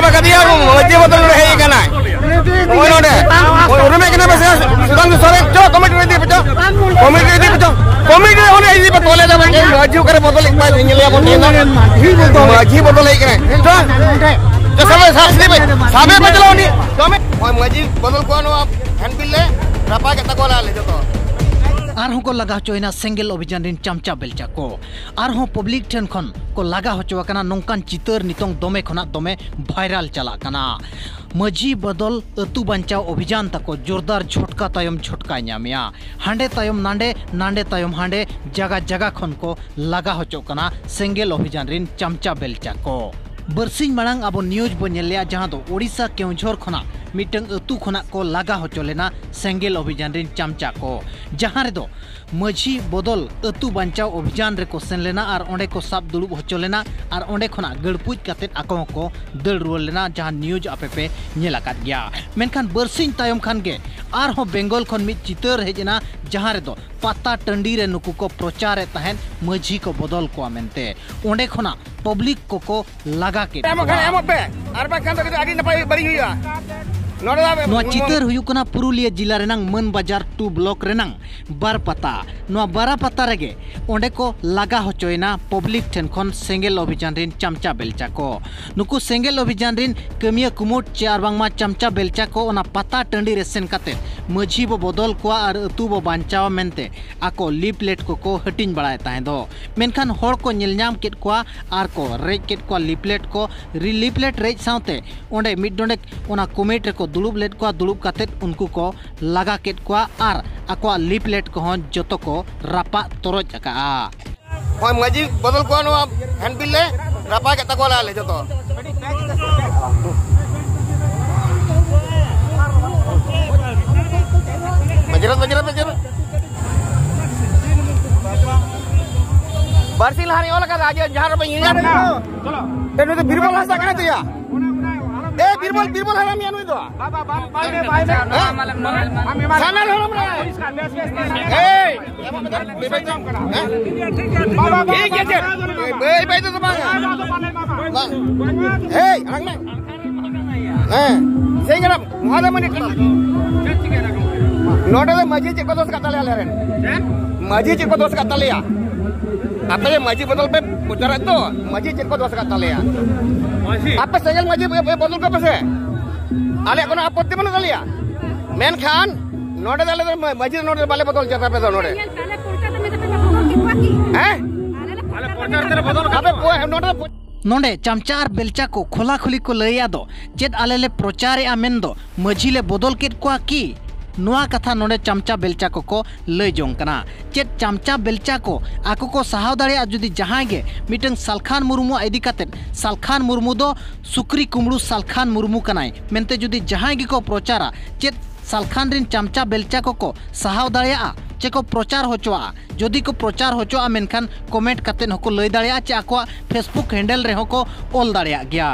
साबा कदिया मजी बदल रहे ये कहना ओए नोडे उरमे केना बस सुदान सोरे चो कमेटी दी पचो कमेटी होने इदी पे तोले जाबे के मजी करे बदल एक बार इंगलिया बन मजी बदल एक तो समय साबे पे चलो नी ओए मजी बदल को नो हैंडबिल ले रपा के तकोला ले जतो आरहों को लगा होचोइना सेंगेल अभियान रिन चमचा बेलचा को आरहों पब्लिक ठेन खन को लगा होचोकना नोंकान चितर नितोंग दोमे खना दोमे भाइराल चला कना मजी बदल अतु बंचाव अभियान तको जोरदार झटका तायम झटका न्यामिया हांडे तायम नांडे नांडे तायम हांडे जगह जगह खन को लगा होचोकना सेंगेल अभियान रिन चमचा बेलचा को बरसिंग मांग अब न्यूज बनेलिया जहां दो ओडिशा केउझर खना मिटंग अतु खना को लगा होचोलेना सेंगेल अभियान रिन चमचा को जहां रे दो मजी बदल अतु बंचाव अभियान रे को सेन लेना और ओंडे को साब दुड़ुब होचोलेना और ओंडे खना गड़पुज कातेत आको को दल रुवल लेना जहां न्यूज आपे पे नेलाकात गया मेनखान बरसिंग तायम खान गे आर हो बेंगल खन मिट चितर हेजना जहां रे दो पाता टंडी रे नुकु को प्रचार तहन मजी को बदल को मेनते ओंडे खना पब्लिक को लगा के चितर हुयुकना पुरुलिया जिला रेनांग मन बाजार 2 ब्लॉक रेनांग बार पता नो बारा पता रेगे ओंडे को लगा होचोइना पब्लिक ठेन खन सेंगेल अभियान रिन चमचा बेलचा को नुकु सेंगेल अभियान रिन कमिया कुमुट चार बांगमा चमचा बेलचा को ओना पता टंडी रे सेन काते मजी बो बदल को और अतु बो बांचाव मेनते आको लिपलेट को हटिन बड़ाय ताहे दो मेनखान होड़ को नेलनाम केट को आर को रेज केट को लिपलेट को लिपलेट रेज साउते ओंडे मिड डोंडे ओना कमेट रे को दुलुब लेट को दुलुब कातेत उनको को लगा केट को आर आको लिपलेट को हन जतो को रापा तोरज का ओय मजी बदल को नो हैंडबिल ले रापा के तकोला ले जतो मजरत बरसी लहारी ओला का आज जहां पे हिया चलो तेनो तो बीरबल हंसा कने तिया ए बीरबल हरामी आनु दो बाय साना हराम ए बेबे काम करा बाबा ठीक है बेबे तो बांग ए रंग में सेंगरा मोहदा मने नोडे मजी चे को दोस कतले आले रे मजी चे को दोस कतले या apa maju botol pe putar itu maju cek kau sekat talia apa sengal maju botol ke apa sih ale kono apotti mana talia men khan node dale maju node bale botol jata pe node ale portar tere botol ape node नोंडे चमचार बेलचा को खोला खोली को लैया दो चेद आलेले प्रचारे आमेन दो मजी ले बदल केट को की नुआ कथा नोंडे चमचा बेलचा को लय जों कना चेद चमचा बेलचा को आको को सहाव दाड़े जुदी जहां गे मिटंग सालखान मुर्मू इदी कातेन सालखान मुर्मू दो सुक्री कुमड़ू सालखान मुर्मू कनाय मेनते जुदी जहां गे को प्रचारा चेद सालखान रिन चमचा बेलचा को सहाव दाड़ेया चे को प्रचार होचोआ जदि को प्रचार होचोआ मेनखान कमेंट कातेन हको लय दाड़ेया चे आको फेसबुक हैंडल रे हको ऑल दाड़ेया गया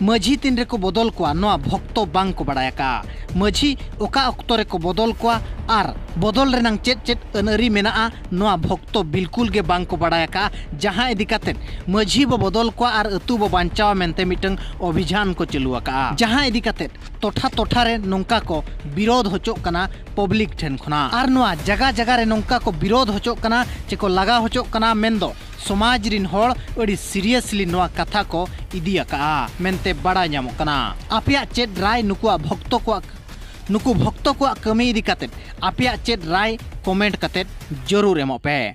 मजी तीन रे को बदल को नोआ भक्तो बांग को बड़ाया का मजी ओका अक्तो रे को बदल को आर बदल रेनांग चेत चेत अनरी मेना नोआ भक्तो बिल्कुल गे बांग को बड़ाया का जहां इदी कातेन मजी बो बदल को आर अतु बो बांचाव मेनते मिटंग अभियान को चलुआ का जहां इदी कातेन टोठा रे नोंका को विरोध होचो कना पब्लिक ठेन खना आर नोआ जगह जगह रे नोंका को विरोध होचो कना चे को लगा होचो कना मेनदो समाज रिन होड़ अड़ी सीरियसली नोआ कथा को इदिया का मेनते बड़ा न्यामो कना आपिया चेद राय नुकुआ भक्तो को कमी इदी कातेन आपिया चेद राय कमेंट कातेन जरूर एमो पे।